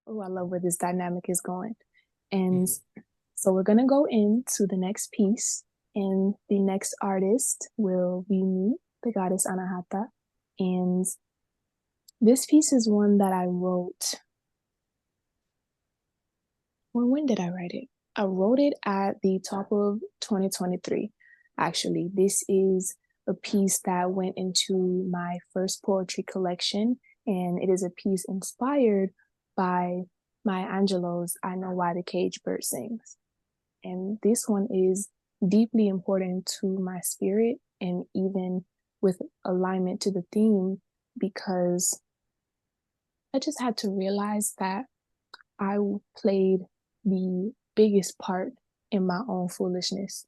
Oh, I love where this dynamic is going. And Mhm. so we're going to go into the next piece, and the next artist will be me, the Goddess Anahata. And this piece is one that I wrote. Well, when did I write it? I wrote it at the top of 2023. Actually, this is a piece that went into my first poetry collection, and it is a piece inspired by Maya Angelou's I Know Why the Caged Bird Sings. And this one is deeply important to my spirit and even with alignment to the theme because I just had to realize that I played the biggest part in my own foolishness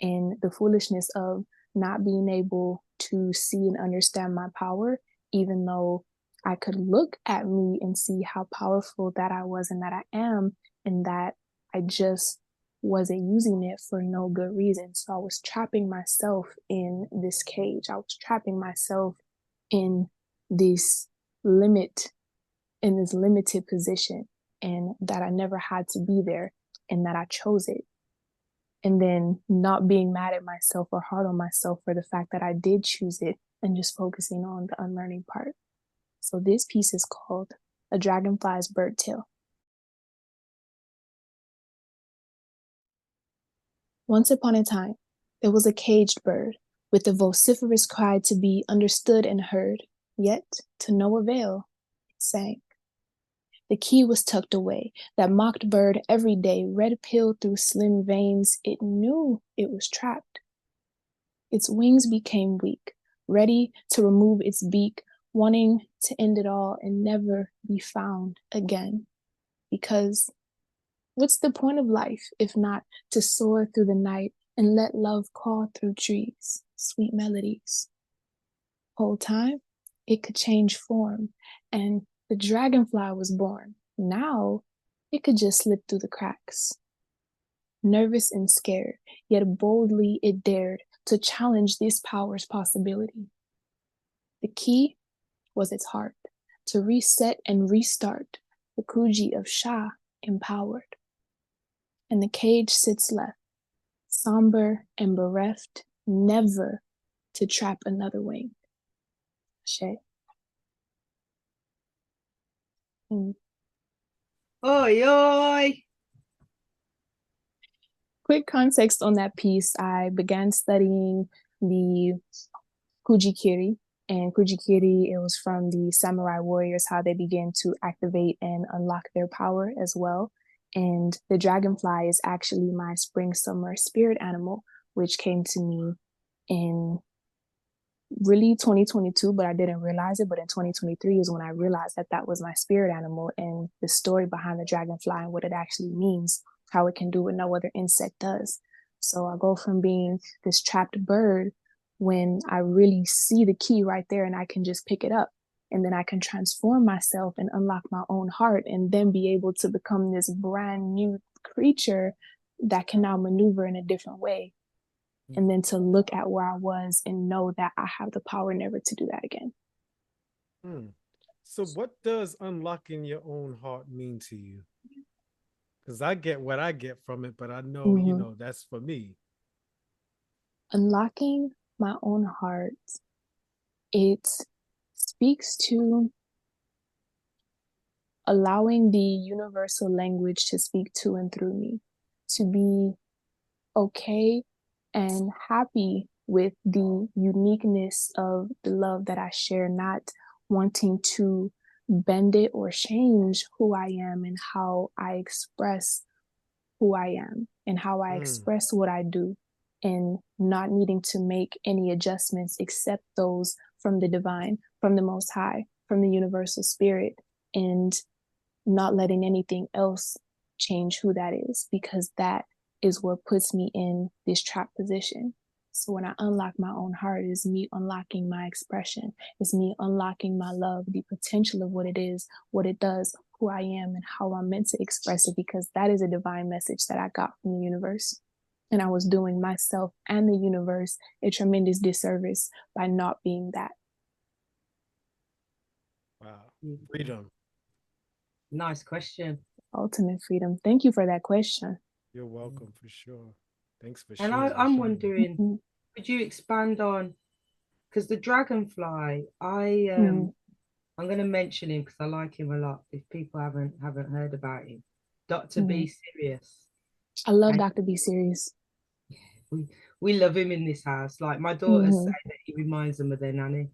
and the foolishness of not being able to see and understand my power, even though I could look at me and see how powerful that I was and that I am, and that I just wasn't using it for no good reason. So I was trapping myself in this cage. I was trapping myself in this limit, in this limited position, and that I never had to be there and that I chose it. And then not being mad at myself or hard on myself for the fact that I did choose it and just focusing on the unlearning part. So this piece is called A Dragonfly's Bird Tail. Once upon a time, there was a caged bird with a vociferous cry to be understood and heard, yet to no avail, it sang. The key was tucked away. That mocked bird every day, red pill through slim veins, it knew it was trapped. Its wings became weak, ready to remove its beak, wanting to end it all and never be found again. Because what's the point of life if not to soar through the night and let love call through trees, sweet melodies? Whole time, it could change form, and the dragonfly was born. Now, it could just slip through the cracks. Nervous and scared, yet boldly it dared to challenge this power's possibility. The key was its heart, to reset and restart, the Kuji of Shah empowered. And the cage sits left, somber and bereft, never to trap another wing. Shay. Oi, oi. Quick context on that piece, I began studying the Kujikiri. And Kujikiri, it was from the samurai warriors, how they began to activate and unlock their power as well. And the dragonfly is actually my spring summer spirit animal, which came to me in really 2022, but I didn't realize it. But in 2023 is when I realized that that was my spirit animal and the story behind the dragonfly and what it actually means, how it can do what no other insect does. So I go from being this trapped bird when I really see the key right there and I can just pick it up. And then I can transform myself and unlock my own heart and then be able to become this brand new creature that can now maneuver in a different way, and then to look at where I was and know that I have the power never to do that again. Hmm. So what does unlocking your own heart mean to you? Because I get what I get from it, but I know, Mm-hmm. that's for me. Unlocking my own heart, it speaks to allowing the universal language to speak to and through me, to be okay and happy with the uniqueness of the love that I share, not wanting to bend it or change who I am and how I express who I am and how I Mm. express what I do, and not needing to make any adjustments except those from the divine, from the most high, from the universal spirit, and not letting anything else change who that is, because that is what puts me in this trap position. So when I unlock my own heart, it's me unlocking my expression. It's me unlocking my love, the potential of what it is, what it does, who I am, and how I'm meant to express it, because that is a divine message that I got from the universe. And I was doing myself and the universe a tremendous disservice by not being that. Wow. Freedom. Nice question. Ultimate freedom. Thank you for that question. You're welcome for sure. Thanks for And sharing. I'm wondering, Mm-hmm. could you expand on, because the dragonfly, Mm-hmm. I'm going to mention him because I like him a lot. If people haven't heard about him, Dr. Mm-hmm. B Serious, I love and Dr. B Serious. we we love him in this house. Like my daughters say Mm-hmm. that he reminds them of their nanny,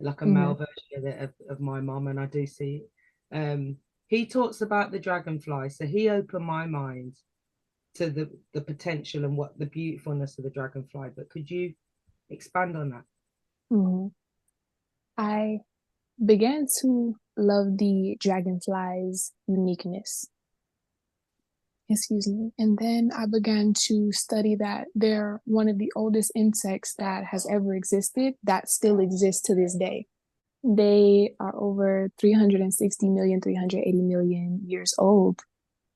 like a Mm-hmm. male version of my mom, and I do see it. He talks about the dragonfly, so he opened my mind to the potential and what the beautifulness of the dragonfly. But could you expand on that? Mm-hmm. I began to love the dragonfly's uniqueness. Excuse me. And then I began to study that they're one of the oldest insects that has ever existed that still exists to this day. They are over 360 million, 380 million years old.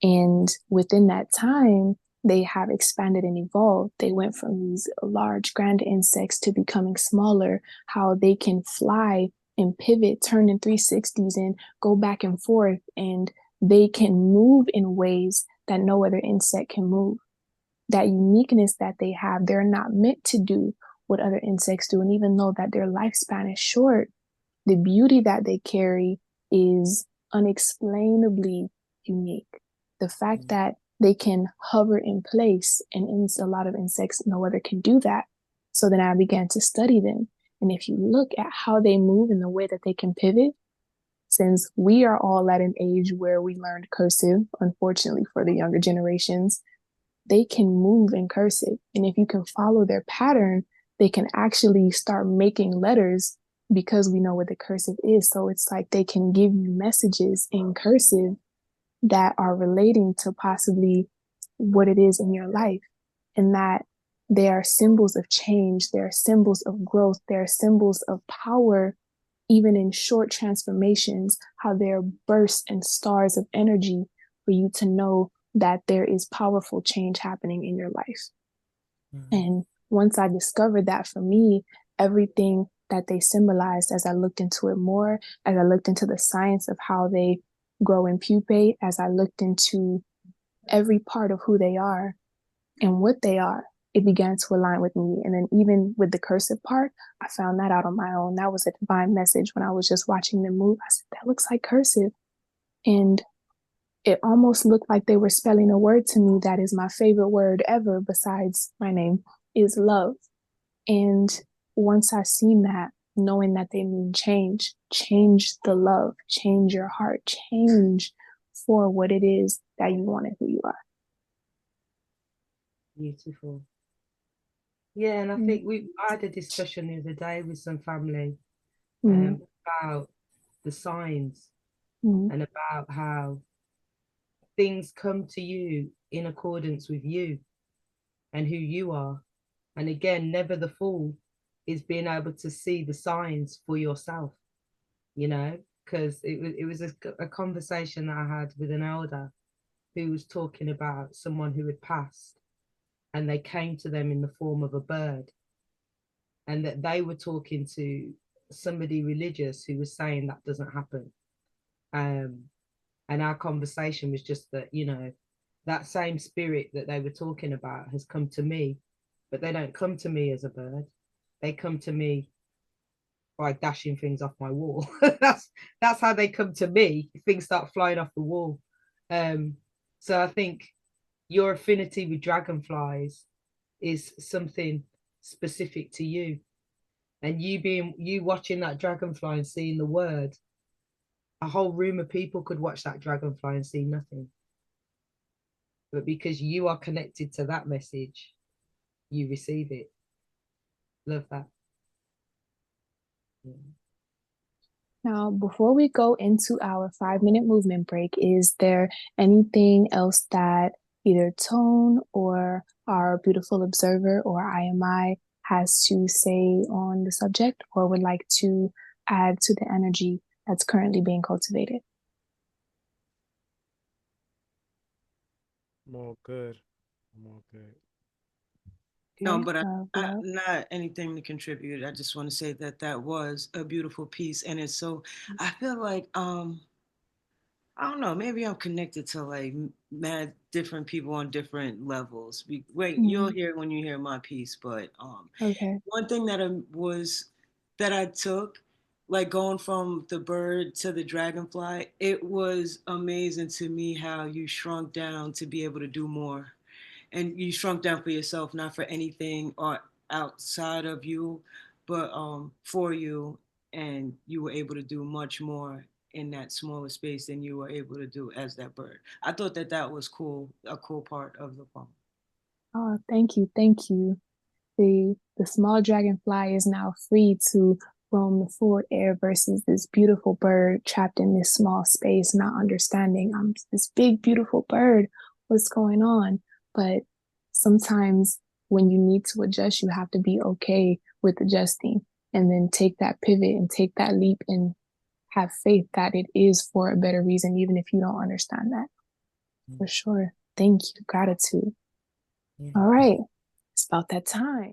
And within that time, they have expanded and evolved. They went from these large, grand insects to becoming smaller, how they can fly and pivot, turn in 360s and go back and forth. And they can move in ways that no other insect can move. That uniqueness that they have, they're not meant to do what other insects do. And even though that their lifespan is short, the beauty that they carry is unexplainably unique. The fact that they can hover in place, and in a lot of insects, no other can do that. So then I began to study them. And if you look at how they move and the way that they can pivot, since we are all at an age where we learned cursive, unfortunately for the younger generations, they can move in cursive. And if you can follow their pattern, they can actually start making letters because we know what the cursive is. So it's like they can give you messages in cursive that are relating to possibly what it is in your life. And that they are symbols of change, they are symbols of growth, they are symbols of power, even in short transformations, how they're bursts and stars of energy for you to know that there is powerful change happening in your life. Mm-hmm. And once I discovered that for me, everything that they symbolized as I looked into it more, as I looked into the science of how they grow and pupate, as I looked into every part of who they are and what they are, it began to align with me. And then even with the cursive part, I found that out on my own. That was a divine message when I was just watching them move. I said, that looks like cursive. And it almost looked like they were spelling a word to me that is my favorite word ever besides my name, is love. And once I seen that, knowing that they mean change, change the love, change your heart, change for what it is that you want and who you are. Beautiful. Yeah, and I Mm-hmm. think I had a discussion the other day with some family Mm-hmm. about the signs Mm-hmm. and about how things come to you in accordance with you and who you are. And again, never the fool is being able to see the signs for yourself, you know, because it was a conversation that I had with an elder who was talking about someone who had passed and they came to them in the form of a bird, and that they were talking to somebody religious who was saying that doesn't happen. Um, and our conversation was just that, you know, that same spirit that they were talking about has come to me, but they don't come to me as a bird. They come to me by dashing things off my wall. That's how they come to me. Things start flying off the wall. Um, so I think your affinity with dragonflies is something specific to you, and you watching that dragonfly and seeing the word. A whole room of people could watch that dragonfly and see nothing, but because you are connected to that message, you receive it. Love that. Yeah. Now, before we go into our 5 minute movement break, is there anything else that either Tone or our beautiful observer or IMI has to say on the subject or would like to add to the energy that's currently being cultivated? I'm all good. I'm all good. Okay, No, but love, love. not anything to contribute. I just want to say that that was a beautiful piece, and it's so. I feel like I don't know, maybe I'm connected to like mad different people on different levels. Wait, you'll Mm, hear it when you hear my piece, but okay. one thing that I took, like going from the bird to the dragonfly, it was amazing to me how you shrunk down to be able to do more, and you shrunk down for yourself, not for anything or outside of you, but for you, and you were able to do much more in that smaller space than you were able to do as that bird. I thought that that was cool, a cool part of the poem. Oh, thank you, thank you. The small dragonfly is now free to roam the full air versus this beautiful bird trapped in this small space, not understanding I'm this big, beautiful bird. What's going on? But sometimes when you need to adjust, you have to be okay with adjusting and then take that pivot and take that leap and have faith that it is for a better reason, even if you don't understand that. For sure. Thank you. Gratitude. Yeah. All right. It's about that time.